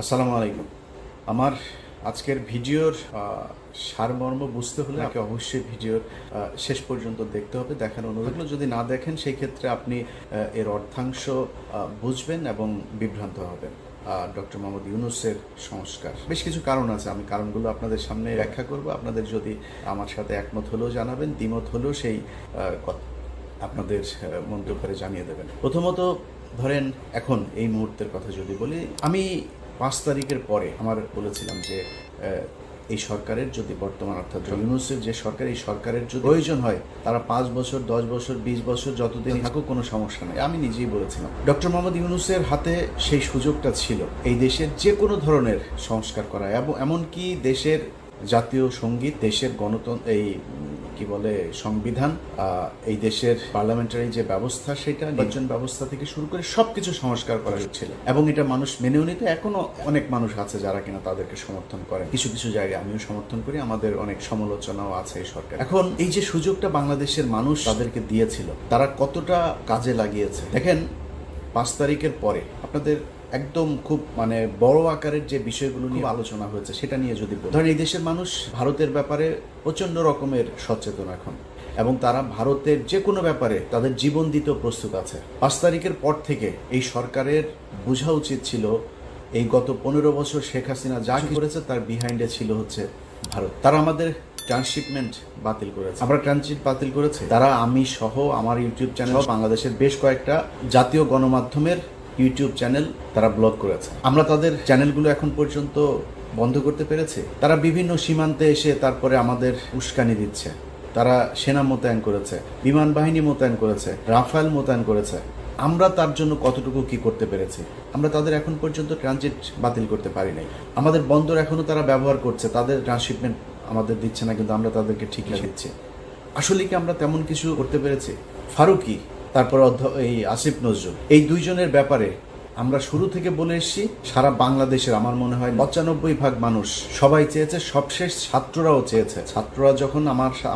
আসসালামু আলাইকুম। আমার আজকের ভিডিওর সারমর্ম বুঝতে হলে আপনাকে অবশ্যই ভিডিওর শেষ পর্যন্ত দেখতে হবে। দেখার অনুরোধ রইলো। যদি না দেখেন সেই ক্ষেত্রে আপনি এর অর্থাংশ বুঝবেন এবং বিভ্রান্ত হবেন। ডক্টর মোহাম্মদ ইউনূসের সংস্কার, বেশ কিছু কারণ আছে, আমি কারণগুলো আপনাদের সামনে ব্যাখ্যা করব। আপনাদের যদি আমার সাথে একমত হলেও জানাবেন, দ্বিমত হলেও সেই আপনাদের মন্তব্যে জানিয়ে দেবেন। প্রথমত ধরেন এখন এই মুহূর্তের কথা যদি বলি, আমি 5 তারিখের পরে আমার বলেছিলাম যে এই সরকারের যদি বর্তমান অর্থাৎ ইউনূসের যে সরকার, এই সরকারের যদি প্রয়োজন হয় তারা 5 বছর 10 বছর 20 বছর যতদিন থাকুক কোনো সমস্যা নেই, আমি নিজেই বলেছিলাম। ডক্টর মোহাম্মদ ইউনূসের হাতে সেই সুযোগটা ছিল এই দেশের যে কোনো ধরনের সংস্কার করা, এবং এমনকি দেশের জাতীয় সঙ্গীত, দেশের গণতন্ত্র, এই কি বলে সংবিধান, এই দেশের পার্লামেন্টারি যে ব্যবস্থা, সেটা নির্বাচন ব্যবস্থা থেকে শুরু করে সবকিছু সংস্কার করা হচ্ছিল, এবং এটা মানুষ মেনেও নিত। এখনো অনেক মানুষ আছে যারা কিনা তাদেরকে সমর্থন করে, কিছু কিছু জায়গায় আমিও সমর্থন করি, আমাদের অনেক সমালোচনাও আছে এই সরকার। এখন এই যে সুযোগটা বাংলাদেশের মানুষ তাদেরকে দিয়েছিল, তারা কতটা কাজে লাগিয়েছে দেখেন। 5 তারিখের পরে আপনাদের একদম খুব বড় আকারের যে বিষয়গুলো নিয়ে আলোচনা হয়েছে সেটা নিয়ে যদি বলি, ধরেন এই দেশের মানুষ ভারতের ব্যাপারে প্রচন্ড রকমের সচেতন এখন, এবং তারা ভারতের যে কোনো ব্যাপারে তাদের জীবন দিতেও প্রস্তুত আছে। 5 তারিখের পর থেকে এই সরকারের বোঝা উচিত ছিল এই গত 15 বছর শেখ হাসিনা যা করেছে তার বিহাইন্ডে ছিল হচ্ছে ভারত। তারা আমাদের ট্রান্সশিপমেন্ট বাতিল করেছে, আমরা ট্রানজিট বাতিল করেছে তারা, আমি সহ আমার ইউটিউব চ্যানেল, বাংলাদেশের বেশ কয়েকটা জাতীয় গণমাধ্যমের ইউটিউব চ্যানেল তারা ব্লক করেছে। আমরা তাদের চ্যানেলগুলো এখন পর্যন্ত বন্ধ করতে পেরেছি। তারা বিভিন্ন সীমান্তে এসে তারপরে আমাদের উস্কানি দিচ্ছে। তারা সেনা মোতায়েন করেছে, বিমান বাহিনী মোতায়েন করেছে, রাফায়েল মোতায়েন করেছে। আমরা তার জন্য কতটুকু কি করতে পেরেছি? আমরা তাদের এখন পর্যন্ত ট্রানজিট বাতিল করতে পারি নাই। আমাদের বন্দর এখনো তারা ব্যবহার করছে, তাদের ট্রান্সশিপমেন্ট আমাদের দিচ্ছে না, কিন্তু আমরা তাদেরকে ঠিকই দিচ্ছি। আসলে কি আমরা তেমন কিছু করতে পেরেছি? ফারুকি, তারপর এই আসিফ নজরুল, এই দুইজনের ব্যাপারে আমরা শুরু থেকে বলে এসেছি। সারা বাংলাদেশের আমার মনে হয় 95% মানুষ সবাই চেয়েছে, সবশেষ ছাত্ররাও চেয়েছে। ছাত্ররা যখন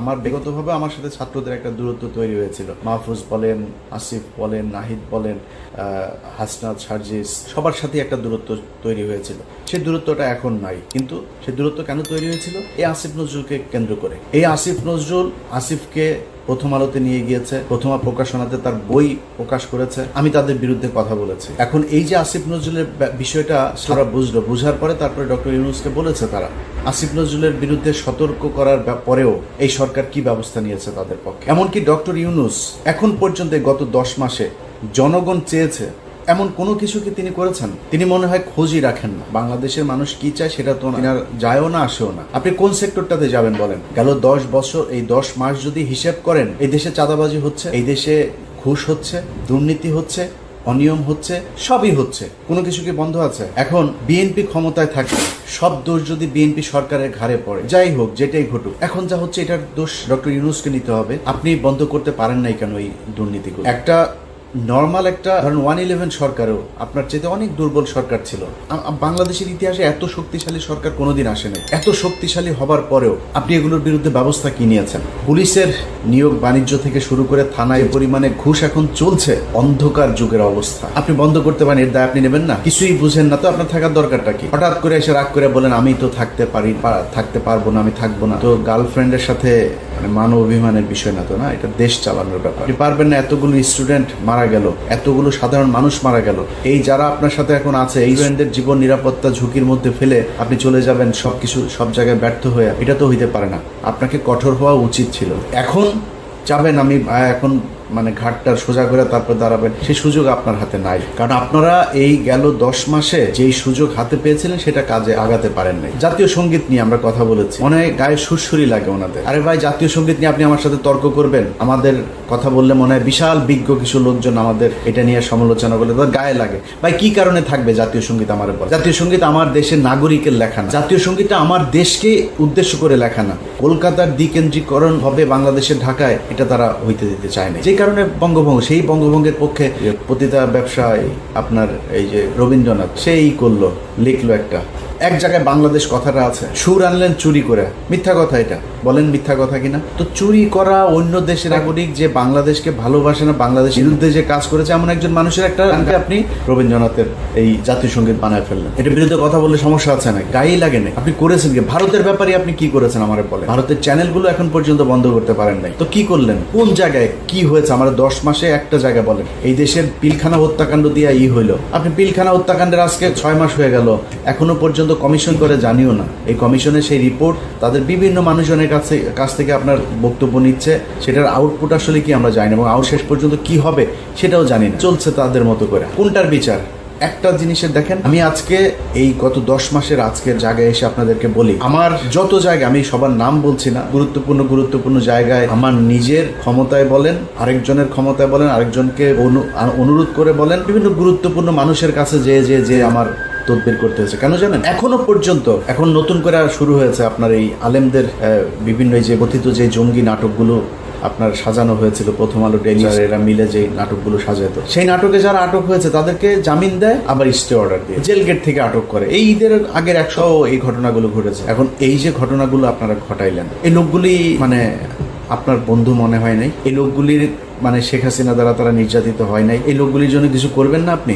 আমার ব্যক্তিগতভাবে আমার সাথে ছাত্রদের একটা দূরত্ব তৈরি হয়েছিল, মাহফুজ বলেন, আসিফ বলেন, নাহিদ বলেন, হাসনাত, সার্জিস, সবার সাথে একটা দূরত্ব তৈরি হয়েছিল। সেই দূরত্বটা এখন নাই, কিন্তু সেই দূরত্ব কেন তৈরি হয়েছিল? এই আসিফ নজরুলকে কেন্দ্র করে। এই আসিফ নজরুল আসিফকে প্রথম আলোতে নিয়ে গিয়েছে, প্রথমা প্রকাশনাতে তার বই প্রকাশ করেছে, আমি তাদের বিরুদ্ধে কথা বলেছি। এখন এই যে আসিফ নজরুলের বিষয়টা তারা বুঝলো, বুঝার পরে তারপরে ডক্টর ইউনূসকে বলেছে তারা আসিফ নজরুলের বিরুদ্ধে সতর্ক করার পরেও এই সরকার কি ব্যবস্থা নিয়েছে তাদের পক্ষে। এমনকি ডক্টর ইউনূস এখন পর্যন্ত গত 10 মাসে জনগণ চেয়েছে এমন কোনো কিছু কি তিনি করেছেন? তিনি মনে হয় খোঁজই রাখেন না। বাংলাদেশের মানুষ কি চায় সেটা তো যায়ও না, আসেও না। আপনি কোন সেক্টরটাতে যাবেন বলেন? গেল 10 বছর, এই 10 মাস যদি হিসেব করেন, এই দেশে চাঁদাবাজি হচ্ছে, এই দেশে ঘুষ হচ্ছে, দুর্নীতি হচ্ছে, অনিয়ম হচ্ছে, সবই হচ্ছে। কোনো কিছু কি বন্ধ আছে? এখন বিএনপি ক্ষমতায় থাকে, সব দোষ যদি বিএনপি সরকারের ঘাড়ে পড়ে, যাই হোক যেটাই ঘটুক, এখন যা হচ্ছে এটার দোষ ডক্টর ইউনূসকে নিতে হবে। আপনি বন্ধ করতে পারেন নাই কেন এই দুর্নীতিগুলো? একটা নর্মাল একটা ধরেন 111 সরকারও আপনার চেয়ে অনেক দুর্বল সরকার ছিল। বাংলাদেশের ইতিহাসে এত শক্তিশালী সরকার কোনোদিন আসেনি। এত শক্তিশালী হবার পরেও আপনি এগুলোর বিরুদ্ধে ব্যবস্থা কি নিয়েছেন? পুলিশের নিয়োগ বাণিজ্য থেকে শুরু করে থানায় পরিমাণে ঘুষ এখন চলছে, অন্ধকার যুগের অবস্থা। আপনি বন্ধ করতে পারেন, এর দায় আপনি নেবেন না? কিছুই বুঝেন না তো আপনার থাকার দরকারটা কি? হঠাৎ করে এসে রাগ করে বলেন আমি তো থাকতে পারবো না, আমি থাকবো না। তো গার্লফ্রেন্ডের সাথে মান অভিমানের বিষয় না তো, না, এটা দেশ চালানোর ব্যাপার। আপনি পারবেন না? এতগুলো স্টুডেন্ট মারা গেল, এতগুলো সাধারণ মানুষ মারা গেল, এই যারা আপনার সাথে এখন আছে এই স্টুডেন্টদের জীবন নিরাপত্তা ঝুঁকির মধ্যে ফেলে আপনি চলে যাবেন সবকিছু সব জায়গায় ব্যর্থ হয়ে, এটা তো হইতে পারে না। আপনাকে কঠোর হওয়া উচিত ছিল। এখন যাবেন আমি এখন ঘাটটা সোজা করে তারপর দাঁড়াবেন, সেই সুযোগ আপনার হাতে নাই। কারণ আপনারা এই গেল 10 মাসে যেই সুযোগ হাতে পেয়েছিলেন সেটা কাজে আগাতে পারেন নাই। জাতীয় সঙ্গীত নিয়ে আমরা কথা বলেছি, মনে হয় গায়ে সুরসুরি লাগে ওনাদের। আরে ভাই, জাতীয় সঙ্গীত নিয়ে আপনি আমার সাথে তর্ক করবেন? আমাদের কথা বললে মনে হয় বিশাল বিজ্ঞ কিছু লোকজন আমাদের এটা নিয়ে সমালোচনা করলে তাদের গায়ে লাগে। ভাই, কি কারণে থাকবে জাতীয় সঙ্গীত? আমার বল, জাতীয় সঙ্গীত আমার দেশের নাগরিকের লেখা না, জাতীয় সঙ্গীতটা আমার দেশকে উদ্দেশ্য করে লেখা না। কলকাতার দ্বিকেন্দ্রীকরণ হবে বাংলাদেশের ঢাকায়, এটা তারা হইতে দিতে চায় না। যে কারণে বঙ্গভঙ্গ, সেই বঙ্গভঙ্গের পক্ষে পতিতা ব্যবসায় আপনার এই যে রবীন্দ্রনাথ সেই করলো, লিখলো একটা এক জায়গায় বাংলাদেশ কথাটা আছে, সুর আনলেন চুরি করে, মিথ্যা কথা, এটা বলেন মিথ্যা কথা কিনা? তো চুরি করা অন্য দেশের নাগরিক যে বাংলাদেশকে ভালোবাসে না, বাংলাদেশ বিরুদ্ধে যে কাজ করেছে এমন একজন মানুষের একটা গানকে আপনি রবীন্দ্রনাথের এই জাতীয় সঙ্গীত বানায় ফেললেন। এটার বিরুদ্ধে কথা বললে সমস্যা আছে না, গায়ে লাগে না। আপনি করেছেন কি? ভারতের ব্যাপারে আপনি কি করেছেন আমারে বলেন? ভারতের চ্যানেলগুলো এখন পর্যন্ত বন্ধ করতে পারেন নাই, তো কি করলেন? কোন জায়গায় কি হয়েছে আমার 10 মাসে একটা জায়গা বলেন। এই দেশের পিলখানা হত্যাকাণ্ড দিয়ে হইলো, আপনি পিলখানা হত্যাকাণ্ডের আজকে 6 মাস হয়ে গেল, এখনো পর্যন্ত কমিশন করে জানিও না। এই কমিশনের সেই রিপোর্ট তাদের বিভিন্ন মানুষজনের কাছ থেকে আপনার বক্তব্য নিচ্ছে, সেটার আউটপুট আসলে কি আমরা জানি না, এবং শেষ পর্যন্ত কি হবে সেটাও জানি না। চলছে তাদের মতো করে। কোনটার বিচার? একটা জিনিসের দেখেন, আমি আজকে এই গত 10 মাসের আজকের জায়গায় এসে আপনাদেরকে বলি, আমার যত জায়গা, আমি সবার নাম বলছি না, গুরুত্বপূর্ণ জায়গায় আমার নিজের ক্ষমতায় বলেন, আরেকজনের ক্ষমতায় বলেন, আরেকজনকে অনুরোধ করে বলেন, বিভিন্ন গুরুত্বপূর্ণ মানুষের কাছে যে আমার তদবির করতে হয়েছে। কেন জানেন? এখনো পর্যন্ত, এখন নতুন করে শুরু হয়েছে আপনার এই আলেমদের বিভিন্ন যে কথিত যে জঙ্গি নাটকগুলো আপনার সাজানো হয়েছিল, প্রথম আলো, ডেইলি, এরা মিলে যে নাটকগুলো সাজাতো, সেই নাটকে যারা আটক হয়েছে তাদেরকে জামিন দেয়, আবার স্টে অর্ডার দিয়ে জেল গেট থেকে আটক করে। এই ঈদের আগের 100 এই ঘটনাগুলো ঘটেছে। এখন এই যে ঘটনাগুলো আপনারা ঘটাইলেন, এই লোকগুলি মানে আপনার বন্ধু মনে হয় নাই? এই লোকগুলির মানে শেখ হাসিনা দ্বারা তারা নির্যাতিত হয় নাই? এই লোকগুলির জন্য কিছু করবেন না আপনি?